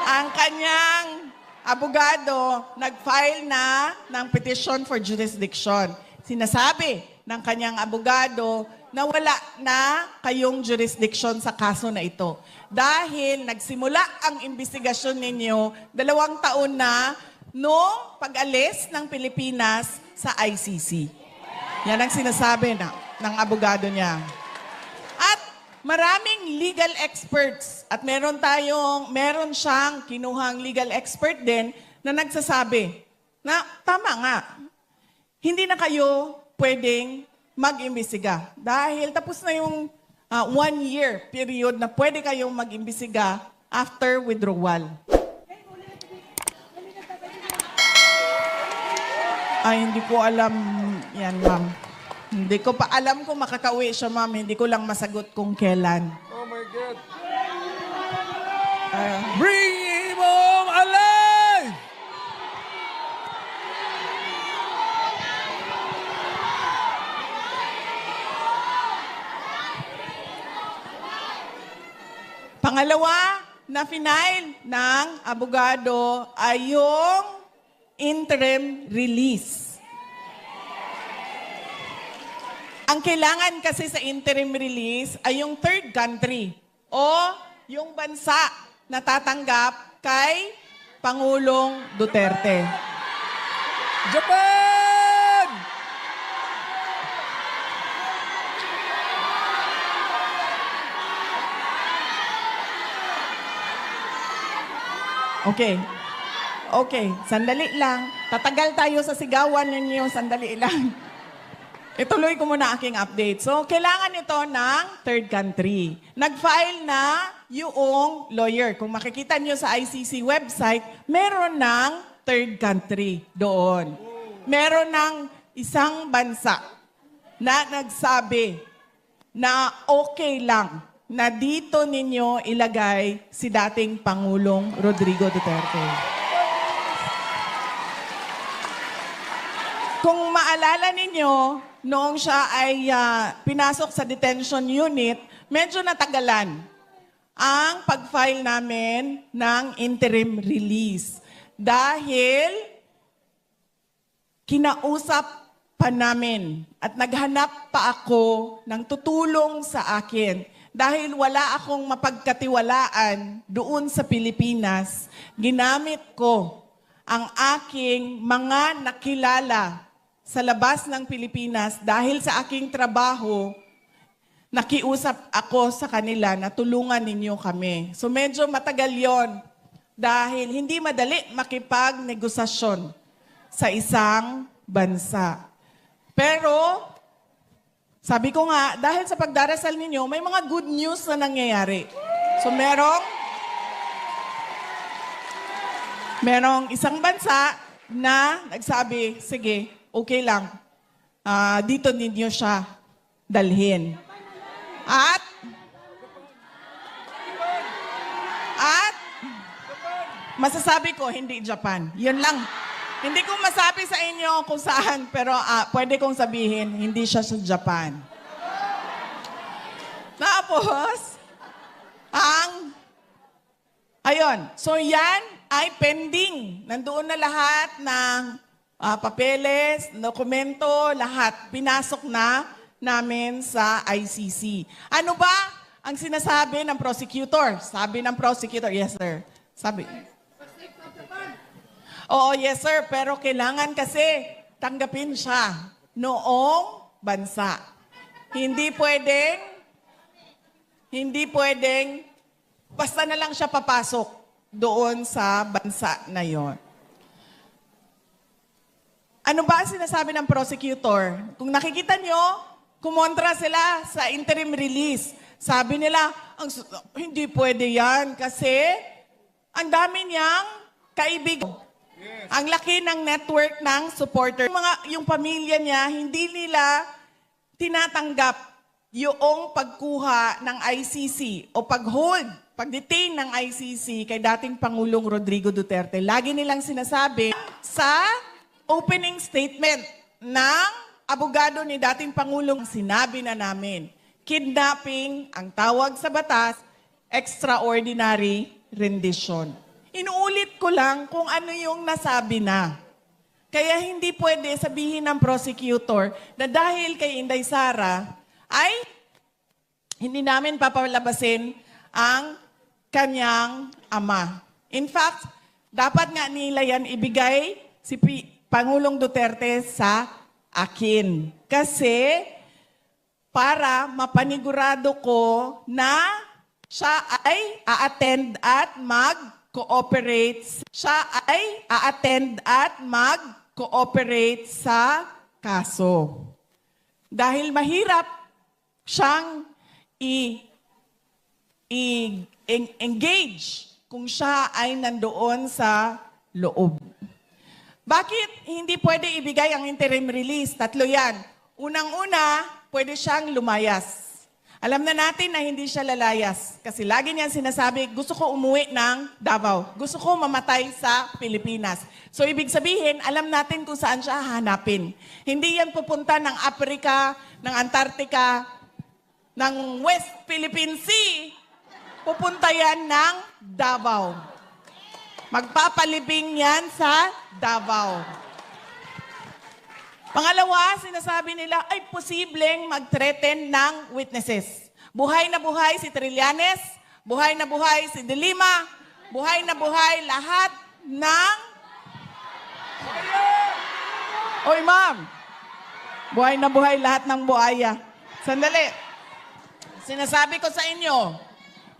Ang kanyang abogado nag-file na ng petition for jurisdiction. Sinasabi ng kanyang abogado na wala na kayong jurisdiction sa kaso na ito. Dahil nagsimula ang investigasyon ninyo 2 taon na noong pag-alis ng Pilipinas sa ICC. Yan ang sinasabi ng abogado niya. At maraming legal experts at meron siyang kinuhang legal expert din na nagsasabi na tama nga, hindi na kayo pwedeng mag-imbestiga dahil tapos na yung 1-year period na pwede kayong mag-imbestiga after withdrawal. Ay, hindi ko alam yan, ma'am. Hindi ko pa alam kung makakauwi siya, ma'am. Hindi ko lang masagot kung kailan. Oh my God. Bring him home alive! Pangalawa na final ng abogado ay yung interim release. Ang kailangan kasi sa interim release ay yung third country o yung bansa na tatanggap kay Pangulong Duterte. Japan! Okay, sandali lang. Tatagal tayo sa sigawan ninyo, sandali lang. Ituloy ko muna aking update. So, kailangan ito ng third country. Nag-file na yung lawyer. Kung makikita nyo sa ICC website, meron ng third country doon. Meron ng isang bansa na nagsabi na okay lang na dito ninyo ilagay si dating Pangulong Rodrigo Duterte. Kung maalala ninyo, noong siya ay pinasok sa detention unit, medyo natagalan ang pag-file namin ng interim release. Dahil kinausap pa namin at naghanap pa ako ng tutulong sa akin. Dahil wala akong mapagkatiwalaan doon sa Pilipinas, ginamit ko ang aking mga nakilala sa labas ng Pilipinas dahil sa aking trabaho, nakiusap ako sa kanila na tulungan ninyo kami. So medyo matagal yon dahil hindi madali makipag-negosasyon sa isang bansa. Pero sabi ko nga, dahil sa pagdarasal ninyo, may mga good news na nangyayari. So merong isang bansa na nagsabi, sige, okay lang. Dito ninyo siya dalhin. At masasabi ko, hindi Japan. Yun lang. Hindi ko masabi sa inyo kung saan, pero pwede kong sabihin, hindi siya sa Japan. Tapos, ayun. So yan ay pending. Nandoon na lahat ng papeles, dokumento, lahat. Pinasok na namin sa ICC. Ano ba ang sinasabi ng prosecutor? Sabi ng prosecutor, yes sir. Sabi, oo, yes sir, pero kailangan kasi tanggapin siya noong bansa. Hindi pwedeng, basta na lang siya papasok doon sa bansa na yon. Ano ba ang sinasabi ng prosecutor? Kung nakikita nyo, kumontra sila sa interim release. Sabi nila, hindi pwede yan kasi ang dami niyang kaibigan. Ang laki ng network ng supporter. Yung pamilya niya, hindi nila tinatanggap yung pagkuha ng ICC o pag-detain ng ICC kay dating Pangulong Rodrigo Duterte. Lagi nilang sinasabi sa opening statement ng abogado ni dating Pangulong, sinabi na namin, kidnapping ang tawag sa batas, extraordinary rendition. Inuulit ko lang kung ano yung nasabi na. Kaya hindi pwede sabihin ng prosecutor na dahil kay Inday Sara ay hindi namin papalabasin ang kanyang ama. In fact, dapat nga nila yan ibigay si Pangulong Duterte sa akin. Kasi para mapanigurado ko na siya ay a-attend at mag-cooperate. Siya ay a-attend at mag-cooperate sa kaso. Dahil mahirap siyang i-engage kung siya ay nandoon sa loob. Bakit hindi pwede ibigay ang interim release? Tatlo yan. Unang-una, pwede siyang lumayas. Alam na natin na hindi siya lalayas. Kasi lagi niyan sinasabi, gusto ko umuwi ng Davao. Gusto ko mamatay sa Pilipinas. So ibig sabihin, alam natin kung saan siya hahanapin. Hindi yan pupunta ng Africa, ng Antarctica, ng West Philippine Sea. Pupunta yan ng Davao. Magpapalibing yan sa Davao. Pangalawa, sinasabi nila ay posibleng mag-threaten ng witnesses. Buhay na buhay si Trillanes, buhay na buhay si De Lima, buhay na buhay lahat ng... Oy, ma'am! Buhay na buhay lahat ng buhaya. Sandali. Sinasabi ko sa inyo,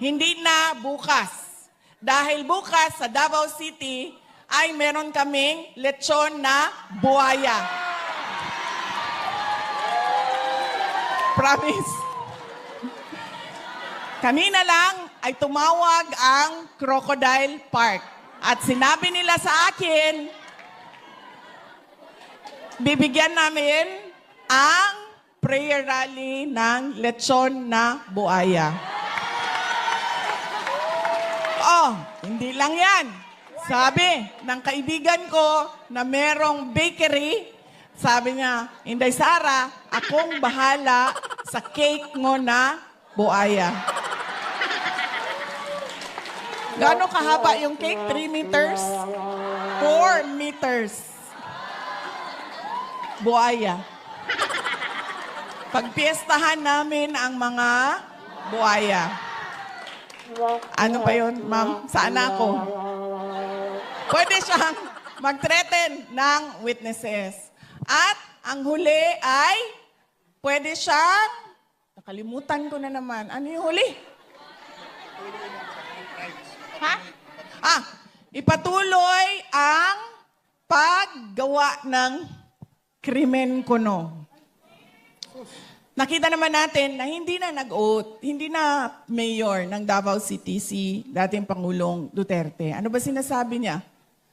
hindi na bukas. Dahil bukas sa Davao City ay meron kaming lechon na buhaya. Promise. Kanina lang ay tumawag ang Crocodile Park. At sinabi nila sa akin, bibigyan namin ang prayer rally ng lechon na buhaya. Oh, hindi lang yan. Sabi ng kaibigan ko na merong bakery, sabi niya, Inday Sara, akong bahala sa cake mo na buhaya. Gaano kahaba yung cake? 3 meters? 4 meters. Buhaya. Pagpiestahan namin ang mga buhaya. Ano ba yun, ma'am? Saan ako? Pwede siyang mag-threaten ng witnesses. At ang huli ay pwede siyang, nakalimutan ko na naman, ano yung huli? Ha? Ipatuloy ang paggawa ng krimen kuno. Nakita naman natin na hindi na nag-oath, hindi na mayor ng Davao City si dating Pangulong Duterte. Ano ba sinasabi niya?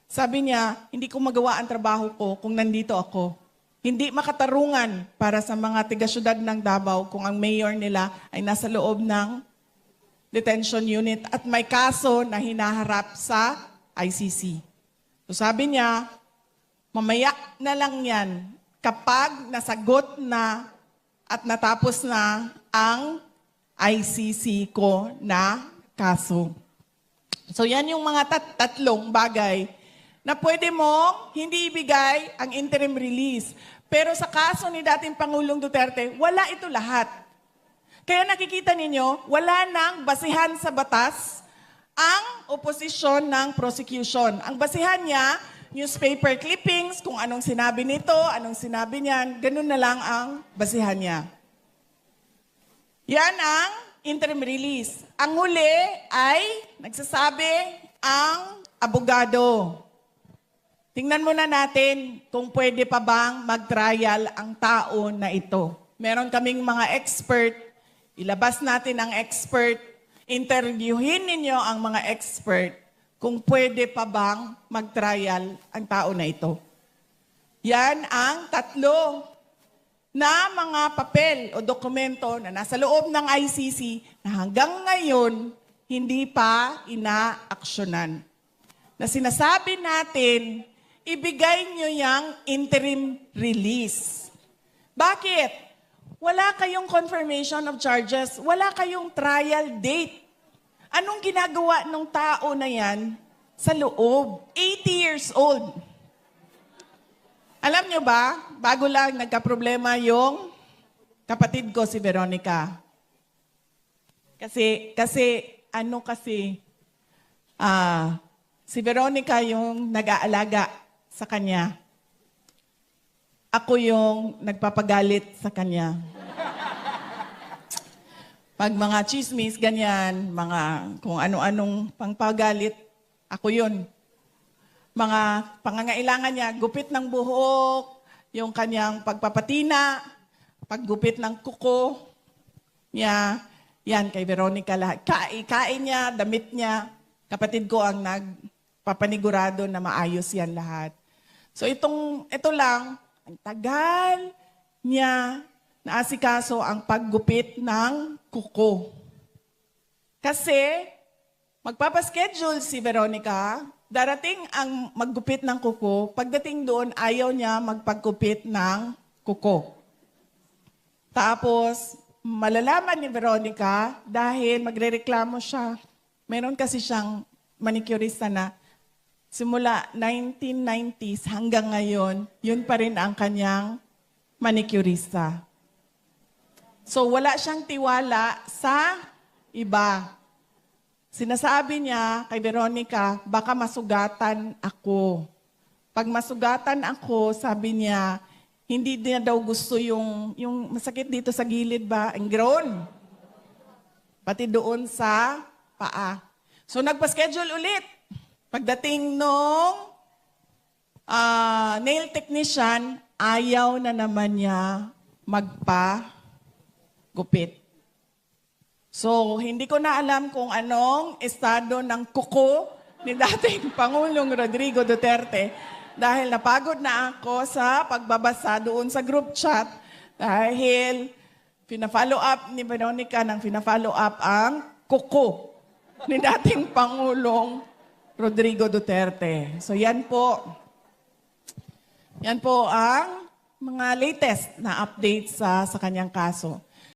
Sabi niya, hindi ko magawa ang trabaho ko kung nandito ako. Hindi makatarungan para sa mga tiga-syudad ng Davao kung ang mayor nila ay nasa loob ng detention unit at may kaso na hinaharap sa ICC. So sabi niya, mamaya na lang yan kapag nasagot na at natapos na ang ICC ko na kaso. So yan yung mga tatlong bagay na pwede mong hindi ibigay ang interim release. Pero sa kaso ni dating Pangulong Duterte, wala ito lahat. Kaya nakikita ninyo, wala nang basihan sa batas ang oposisyon ng prosecution. Ang basihan niya, newspaper clippings, kung anong sinabi nito, anong sinabi niyan, ganun na lang ang basihan niya. Yan ang interim release. Ang huli ay nagsasabi ang abogado. Tingnan muna natin kung pwede pa bang mag-trial ang tao na ito. Meron kaming mga expert, ilabas natin ang expert, interviewin ninyo ang mga expert kung pwede pa bang mag-trial ang tao na ito. Yan ang tatlo na mga papel o dokumento na nasa loob ng ICC na hanggang ngayon hindi pa inaaksyonan. Na sinasabi natin, ibigay nyo yung interim release. Bakit? Wala kayong confirmation of charges. Wala kayong trial date. Anong ginagawa ng tao na yan sa loob? 80 years old. Alam nyo ba, bago lang nagka-problema yung kapatid ko si Veronica. Kasi si Veronica yung nag-aalaga sa kanya. Ako yung nagpapagalit sa kanya. Pag mga chismis, ganyan, mga kung ano-anong pangpagalit, ako yun. Mga pangangailangan niya, gupit ng buhok, yung kanyang pagpapatina, paggupit ng kuko niya, yan kay Veronica lahat. Kain niya, damit niya, kapatid ko ang nagpapanigurado na maayos yan lahat. So ito lang, ang tagal niya naasikaso ang paggupit ng kuko. Kasi magpapaschedule si Veronica, darating ang maggupit ng kuko, pagdating doon ayaw niya magpaggupit ng kuko. Tapos, malalaman ni Veronica dahil magrereklamo siya. Meron kasi siyang manicurista na simula 1990s hanggang ngayon, yun pa rin ang kanyang manicurista. So, wala siyang tiwala sa iba. Sinasabi niya kay Veronica, baka masugatan ako. Pag masugatan ako, sabi niya, hindi niya daw gusto yung masakit dito sa gilid ba, ang groan. Pati doon sa paa. So nagpa-schedule ulit. Pagdating nung nail technician, ayaw na naman niya magpa-gupit. So, hindi ko na alam kung anong estado ng kuko ni dating Pangulong Rodrigo Duterte dahil napagod na ako sa pagbabasa doon sa group chat dahil pina-follow up ni Veronica ng pina-follow up ang kuko ni dating Pangulong Rodrigo Duterte. So, yan po. Yan po ang mga latest na updates sa kanyang kaso.